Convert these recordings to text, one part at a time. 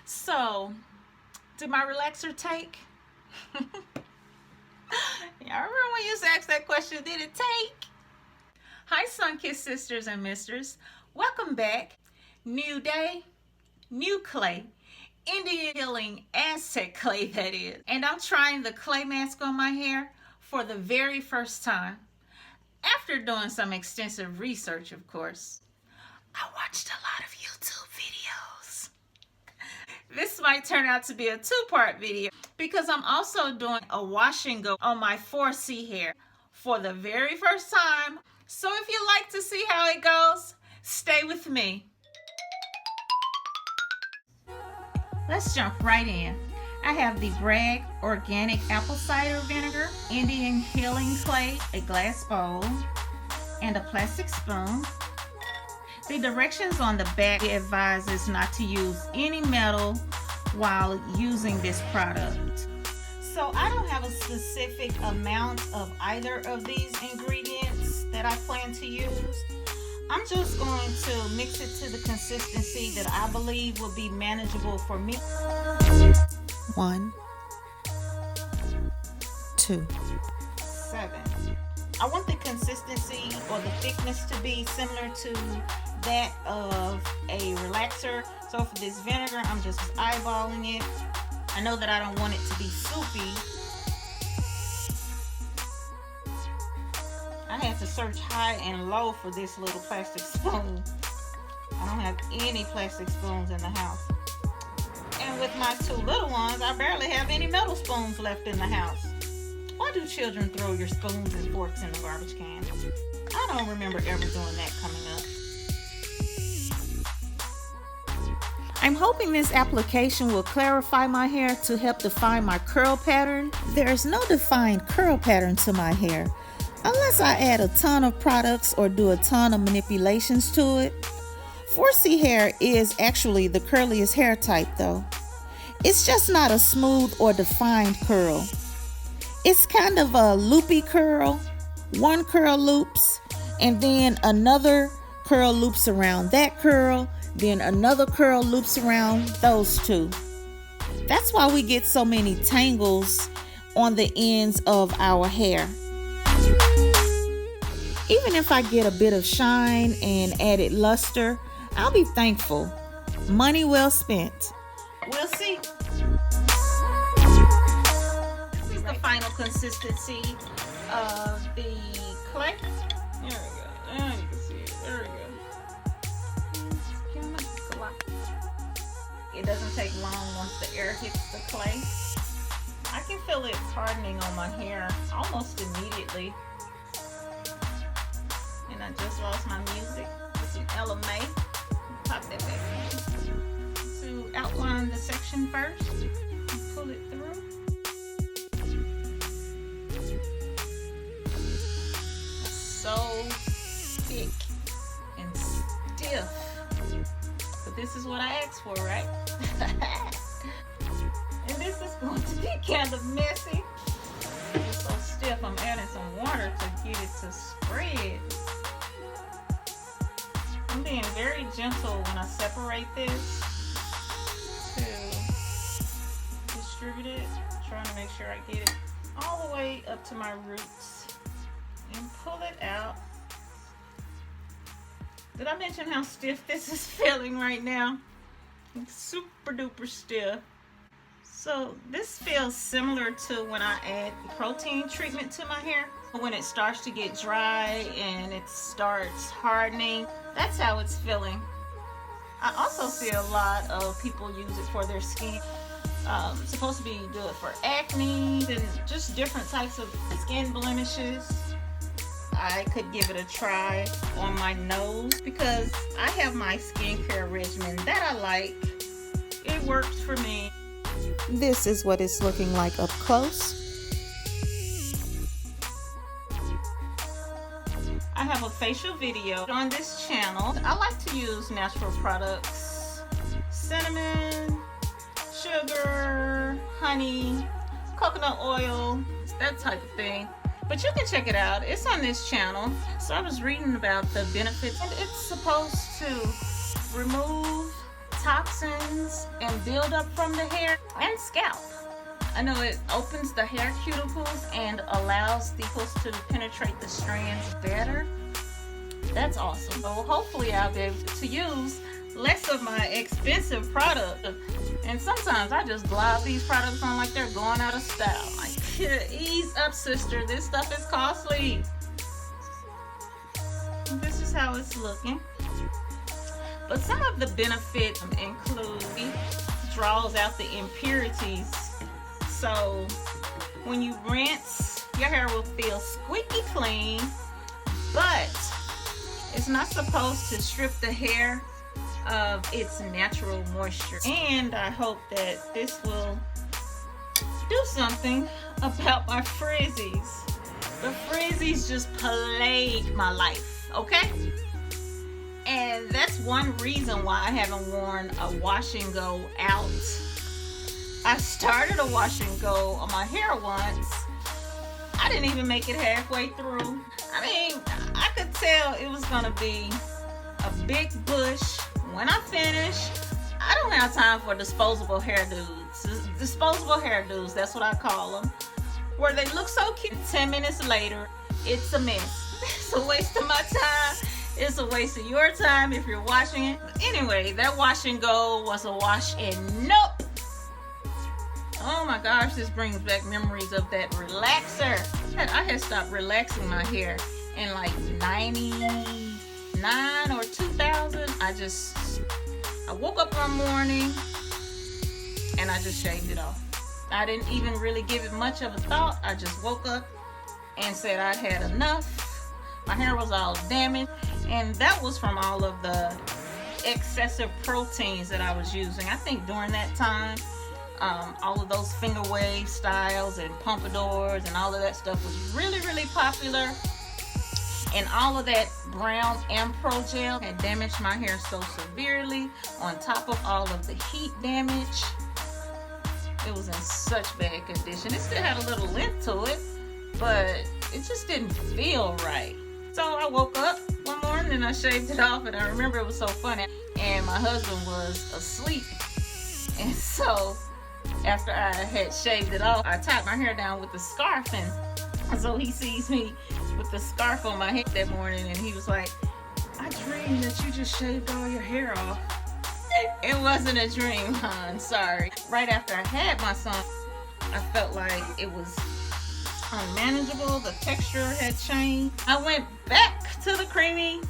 So, did my relaxer take? Y'all remember when you used to ask that question, did it take? Hi, Sunkissed sisters and misters. Welcome back. New day, new clay. Indian healing Aztec clay, that is. And I'm trying the clay mask on my hair for the very first time. After doing some extensive research, of course. I watched a lot of YouTube videos. This might turn out to be a two-part video because I'm also doing a wash and go on my 4C hair for the very first time. So if you'd like to see how it goes, stay with me. Let's jump right in. I have the Bragg Organic Apple Cider Vinegar, Indian Healing Clay, a glass bowl, and a plastic spoon. The directions on the back advises not to use any metal while using this product. So I don't have a specific amount of either of these ingredients that I plan to use. I'm just going to mix it to the consistency that I believe will be manageable for me. 1, 2, 7. I want the consistency or the thickness to be similar to that of a relaxer. So for this vinegar, I'm just eyeballing it. I know that I don't want it to be soupy. I had to search high and low for this little plastic spoon. I don't have any plastic spoons in the house. And with my two little ones, I barely have any metal spoons left in the house. Why do children throw your spoons and forks in the garbage can? I don't remember ever doing that coming up. I'm hoping this application will clarify my hair to help define my curl pattern. There's no defined curl pattern to my hair, unless I add a ton of products or do a ton of manipulations to it. 4C hair is actually the curliest hair type though. It's just not a smooth or defined curl. It's kind of a loopy curl. One curl loops, and then another curl loops around that curl, then another curl loops around those two. That's why we get so many tangles on the ends of our hair. Even if I get a bit of shine and added luster, I'll be thankful. Money well spent. We'll see. This is the final consistency of the clay. There we go. There you can see it. There we go. It doesn't take long once the air hits the clay. I can feel it hardening on my hair almost immediately. And I just lost my music with some Ella May. Pop that back in. To outline the section first and pull it through. So thick and stiff. But this is what I asked for, right? And this is going to be kind of messy. It's so stiff, I'm adding some water to get it to spread. I'm being very gentle when I separate this to distribute it. Trying to make sure I get it all the way up to my roots and pull it out. Did I mention how stiff this is feeling right now? It's super duper stiff. So this feels similar to when I add protein treatment to my hair. When it starts to get dry and it starts hardening, that's how it's feeling. I also see a lot of people use it for their skin. It's supposed to be good for acne and just different types of skin blemishes. I could give it a try on my nose because I have my skincare regimen that I like. It works for me. This is what it's looking like up close. I have a facial video on this channel. I like to use natural products. Cinnamon, sugar, honey, coconut oil, that type of thing. But you can check it out. It's on this channel. So I was reading about the benefits. And it's supposed to remove toxins and buildup from the hair and scalp. I know it opens the hair cuticles and allows the hooks to penetrate the strands better. That's awesome. So hopefully I'll be able to use less of my expensive product. And sometimes I just glob these products on like they're going out of style. Like, ease up, sister. This stuff is costly. This is how it's looking. But some of the benefits include it draws out the impurities. So when you rinse, your hair will feel squeaky clean, but it's not supposed to strip the hair of its natural moisture. And I hope that this will do something about my frizzies. The frizzies just plague my life, okay? And that's one reason why I haven't worn a wash and go out. I started a wash and go on my hair once. I didn't even make it halfway through. I mean, I could tell it was gonna be a big bush. When I finish, I don't have time for disposable hairdos. Disposable hairdos, that's what I call them. Where they look so cute, 10 minutes later, it's a mess. It's a waste of my time. It's a waste of your time if you're washing it. Anyway, that wash and go was a wash and nope. Oh my gosh, this brings back memories of that relaxer. I had stopped relaxing my hair in like 99 or 2000. I woke up one morning and I just shaved it off. I didn't even really give it much of a thought. I just woke up and said I had enough. My hair was all damaged, and that was from all of the excessive proteins that I was using. I think during that time, all of those finger wave styles and pompadours and all of that stuff was really, really popular. And all of that brown Ampro gel had damaged my hair so severely, on top of all of the heat damage. It was in such bad condition. It still had a little length to it, but it just didn't feel right. So I woke up one morning and I shaved it off, and I remember it was so funny. And my husband was asleep. And so after I had shaved it off, I tied my hair down with the scarf, and so he sees me with the scarf on my head that morning, and he was like, I dreamed that you just shaved all your hair off. It wasn't a dream, hon, sorry. Right after I had my son, I felt like it was unmanageable. The texture had changed. I went back to the creamy.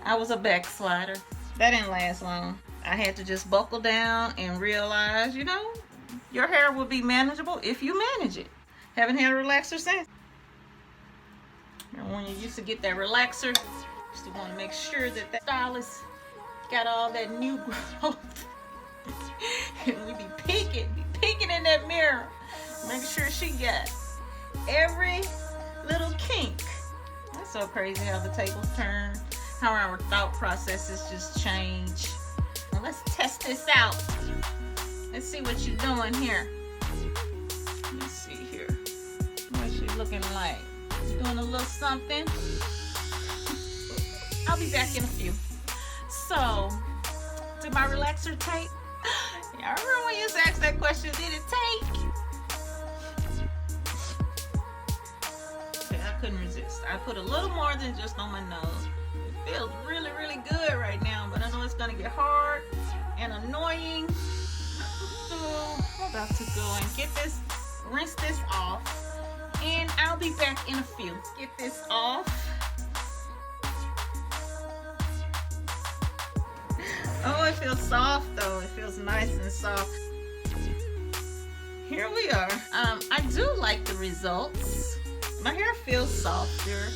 I was a backslider. That didn't last long. I had to just buckle down and realize, you know, your hair will be manageable if you manage it. Haven't had a relaxer since. And when you used to get that relaxer, you used to want to make sure that that stylist got all that new growth. And we be peeking in that mirror, make sure she got every little kink. That's so crazy how the tables turn, how our thought processes just change. Well, let's test this out. Let's see what you're doing here. Let's see here. What's she looking like? Doing a little something. I'll be back in a few. So, did my relaxer take? Y'all remember when you used to ask that question, did it take? Okay, I couldn't resist. I put a little more than just on my nose. It feels really, really good right now, but I know it's gonna get hard and annoying. So, I'm about to go and rinse this off, and I'll be back in a few. Get this off. Oh, it feels soft though. It feels nice and soft. Here we are. I do like the results. My hair feels softer.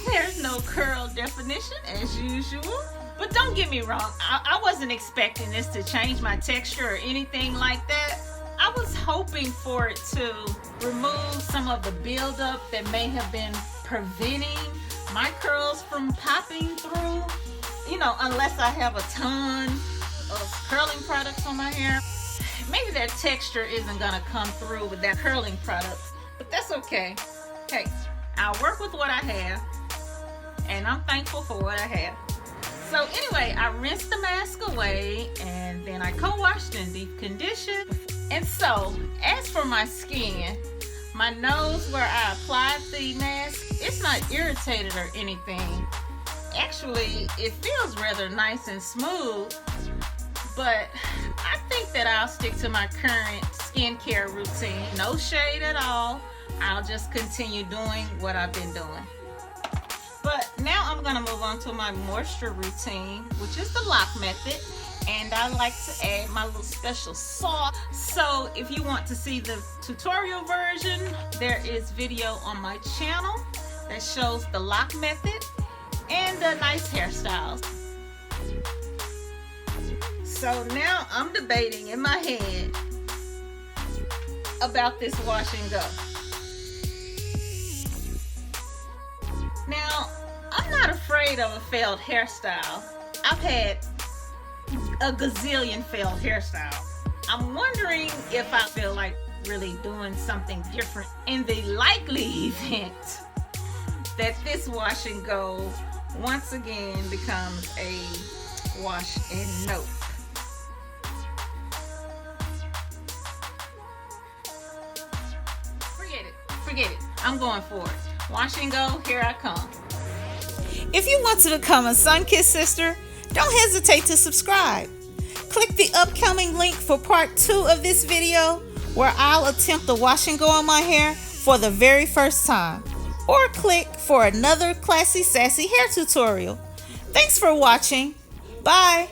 There's no curl definition as usual. But don't get me wrong. I wasn't expecting this to change my texture or anything like that. I was hoping for it to remove some of the buildup that may have been preventing my curls from popping through. You know, unless I have a ton of curling products on my hair. Maybe that texture isn't gonna come through with that curling product, but that's okay. Hey, I'll work with what I have, and I'm thankful for what I have. So anyway, I rinsed the mask away and then I co-washed and deep conditioned. And so, as for my skin, my nose where I applied the mask, it's not irritated or anything. Actually, it feels rather nice and smooth, but I think that I'll stick to my current skincare routine. No shade at all. I'll just continue doing what I've been doing. But now I'm gonna move on to my moisture routine, which is the lock method. And I like to add my little special sauce. So if you want to see the tutorial version, there is video on my channel that shows the lock method and the nice hairstyles. So now I'm debating in my head about this wash and go. Now, I'm not afraid of a failed hairstyle. I've had a gazillion failed hairstyles. I'm wondering if I feel like really doing something different in the likely event that this wash and go once again becomes a wash and nope. Forget it. I'm going for it. Wash and go, here I come. If you want to become a Sunkissed sister, don't hesitate to subscribe. Click the upcoming link for part 2 of this video where I'll attempt the wash and go on my hair for the very first time. Or click for another classy sassy hair tutorial. Thanks for watching. Bye.